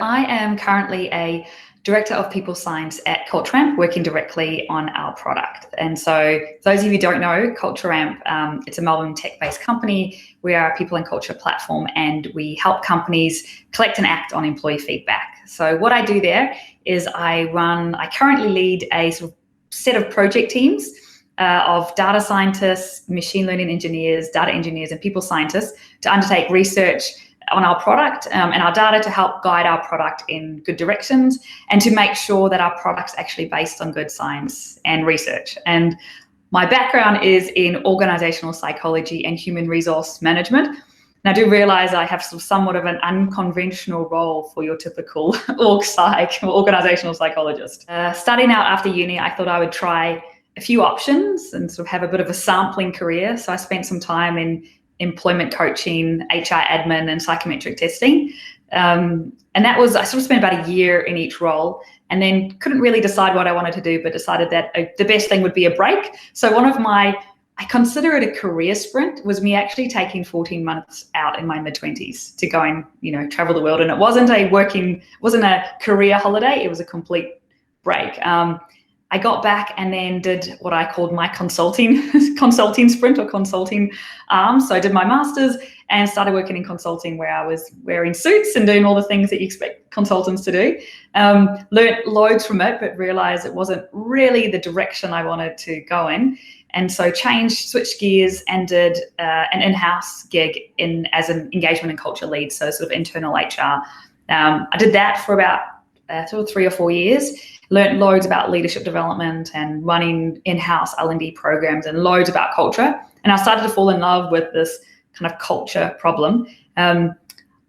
I am currently a Director of People Science at Culture Amp, working directly on our product. And so those of you who don't know, Culture Amp, it's a Melbourne tech-based company. We are a people and culture platform, and we help companies collect and act on employee feedback. So what I do there is I currently lead a sort of set of project teams of data scientists, machine learning engineers, data engineers, and people scientists to undertake research on our product and our data to help guide our product in good directions and to make sure that our product's actually based on good science and research. And my background is in organizational psychology and human resource management. And I do realize I have somewhat of an unconventional role for your typical org psych or organizational psychologist. Starting out after uni, I thought I would try a few options and sort of have a bit of a sampling career. So I spent some time in employment coaching, HR admin, and psychometric testing. And that was, I sort of spent about a year in each role and then couldn't really decide what I wanted to do, but decided that the best thing would be a break. So I consider it a career sprint, was me actually taking 14 months out in my mid-20s to go and, travel the world. And it wasn't a career holiday, it was a complete break. I got back and then did what I called my consulting sprint or consulting arm. So I did my master's and started working in consulting, where I was wearing suits and doing all the things that you expect consultants to do. Learned loads from it, but realized it wasn't really the direction I wanted to go in. And so switched gears and did an in-house gig as an engagement and culture lead, so sort of internal HR. I did that for about 3 or 4 years. Learned loads about leadership development and running in-house L&D programs and loads about culture. And I started to fall in love with this kind of culture problem. My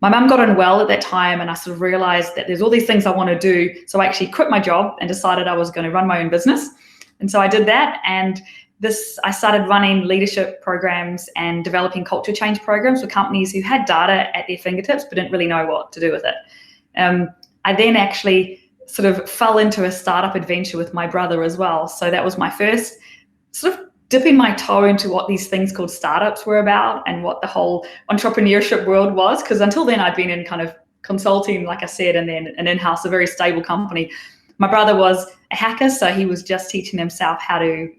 mum got unwell at that time, and I sort of realized that there's all these things I want to do. So I actually quit my job and decided I was going to run my own business. And so I did that. And I started running leadership programs and developing culture change programs for companies who had data at their fingertips but didn't really know what to do with it. I then actually sort of fell into a startup adventure with my brother as well. So that was my first sort of dipping my toe into what these things called startups were about and what the whole entrepreneurship world was. Because until then I'd been in kind of consulting, like I said, and then an in-house, a very stable company. My brother was a hacker, so he was just teaching himself how to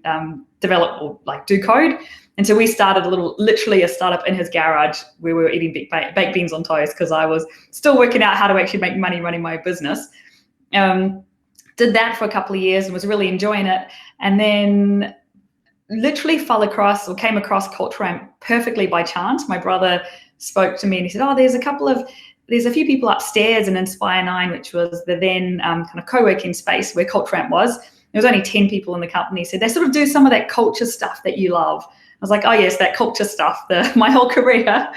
develop or do code. And so we started literally a startup in his garage where we were eating baked beans on toast because I was still working out how to actually make money running my business. Did that for a couple of years and was really enjoying it. And then literally came across Culture Amp perfectly by chance. My brother spoke to me and he said, there's a few people upstairs in Inspire 9, which was the then kind of co-working space where Culture Amp was. There was only 10 people in the company. So they sort of do some of that culture stuff that you love. I was like, oh yes, that culture stuff, my whole career.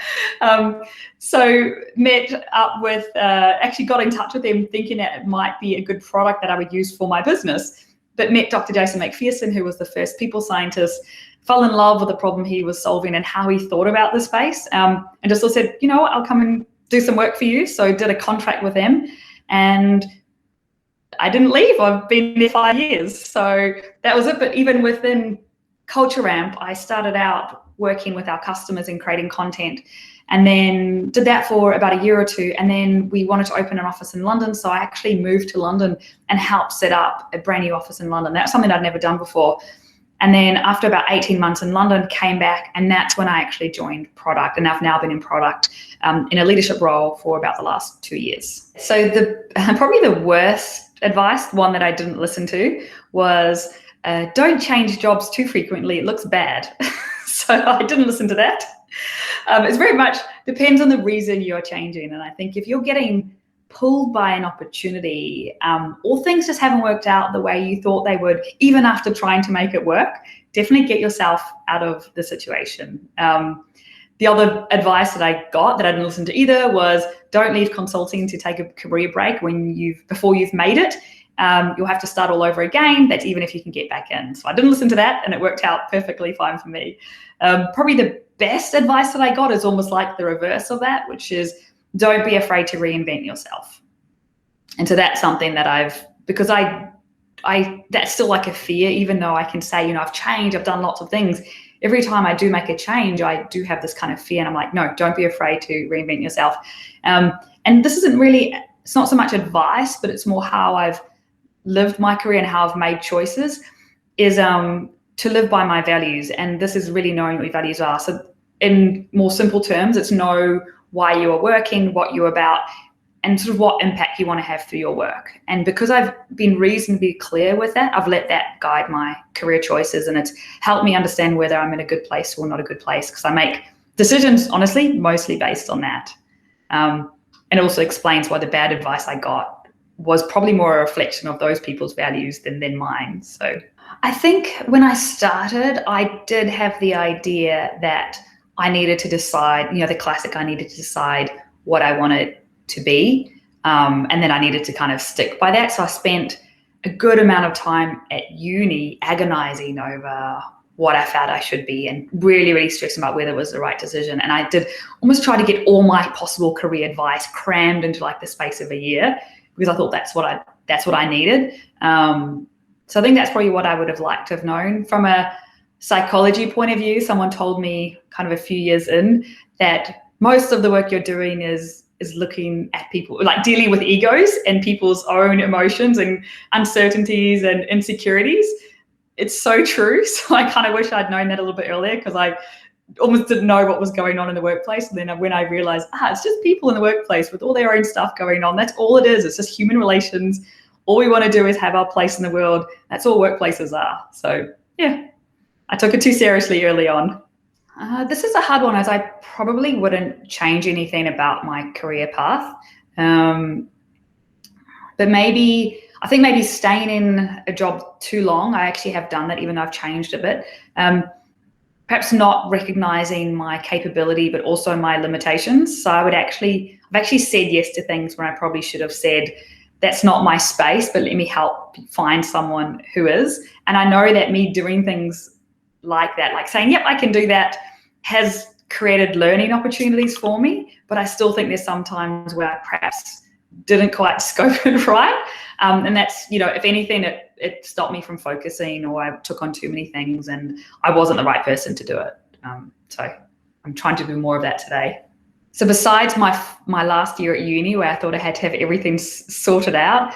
So met up with, actually got in touch with them thinking that it might be a good product that I would use for my business, but met Dr. Jason McPherson, who was the first people scientist, fell in love with the problem he was solving and how he thought about the space, and just said, you know what, I'll come and do some work for you. So did a contract with him, and I didn't leave. I've been there 5 years. So that was it. But even within Culture Amp, I started out working with our customers and creating content, and then did that for about a year or two. And then we wanted to open an office in London. So I actually moved to London and helped set up a brand new office in London. That's something I'd never done before. And then after about 18 months in London, came back, and that's when I actually joined product. And I've now been in product in a leadership role for about the last 2 years. So probably the worst advice, one that I didn't listen to, was don't change jobs too frequently. It looks bad. So I didn't listen to that. It's very much depends on the reason you're changing. And I think if you're getting pulled by an opportunity or things just haven't worked out the way you thought they would, even after trying to make it work, definitely get yourself out of the situation. The other advice that I got that I didn't listen to either was don't leave consulting to take a career break before you've made it. You'll have to start all over again. That's even if you can get back in. So I didn't listen to that, and it worked out perfectly fine for me. Probably the best advice that I got is almost like the reverse of that, which is don't be afraid to reinvent yourself. And so that's something that because that's still like a fear, even though I can say, I've changed, I've done lots of things. Every time I do make a change, I do have this kind of fear, and I'm like, no, don't be afraid to reinvent yourself. And this isn't really it's not so much advice, but it's more how I've lived my career and how I've made choices, is to live by my values. And this is really knowing what your values are. So in more simple terms, it's know why you are working, what you're about, and sort of what impact you want to have through your work. And because I've been reasonably clear with that, I've let that guide my career choices, and it's helped me understand whether I'm in a good place or not a good place, because I make decisions, honestly, mostly based on that. And it also explains why the bad advice I got was probably more a reflection of those people's values than mine. So I think when I started, I did have the idea that I needed to decide, the classic, I needed to decide what I wanted to be. And then I needed to kind of stick by that. So I spent a good amount of time at uni agonizing over what I felt I should be and really, really stressing about whether it was the right decision. And I did almost try to get all my possible career advice crammed into like the space of a year, because I thought that's what I needed. So I think that's probably what I would have liked to have known. From a psychology point of view, someone told me kind of a few years in that most of the work you're doing is looking at people, like dealing with egos and people's own emotions and uncertainties and insecurities. It's so true. So I kind of wish I'd known that a little bit earlier, because I almost didn't know what was going on in the workplace. And then when I realized, it's just people in the workplace with all their own stuff going on. That's all it is. It's just human relations. All we want to do is have our place in the world. That's all workplaces are. So yeah, I took it too seriously early on. This is a hard one, as I probably wouldn't change anything about my career path. But I think maybe staying in a job too long, I actually have done that, even though I've changed a bit. Perhaps not recognizing my capability, but also my limitations. So I've actually said yes to things when I probably should have said, that's not my space, but let me help find someone who is. And I know that me doing things like that, like saying, yep, I can do that, has created learning opportunities for me. But I still think there's some times where I perhaps didn't quite scope it right. And that's, if anything, it stopped me from focusing, or I took on too many things and I wasn't the right person to do it. So I'm trying to do more of that today. So besides my last year at uni, where I thought I had to have everything sorted out,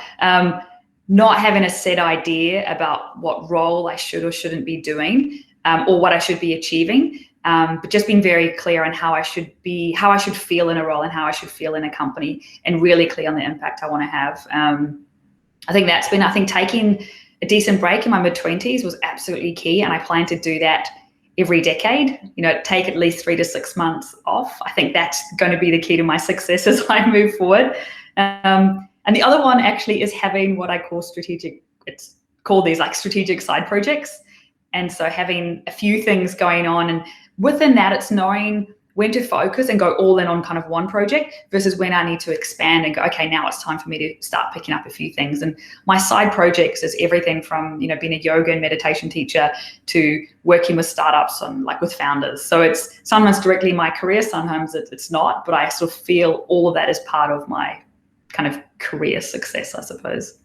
not having a set idea about what role I should or shouldn't be doing, or what I should be achieving, but just being very clear on how I should feel in a role and how I should feel in a company, and really clear on the impact I want to have. I think taking a decent break in my mid-20s was absolutely key, and I plan to do that every decade. Take at least 3 to 6 months off. I think that's going to be the key to my success as I move forward. And the other one actually is having what I call strategic side projects. And so having a few things going on, and within that, it's knowing when to focus and go all in on kind of one project versus when I need to expand and go, okay, now it's time for me to start picking up a few things. And my side projects is everything from, being a yoga and meditation teacher to working with startups and with founders. So it's sometimes directly my career, sometimes it's not, but I sort of feel all of that is part of my kind of career success, I suppose.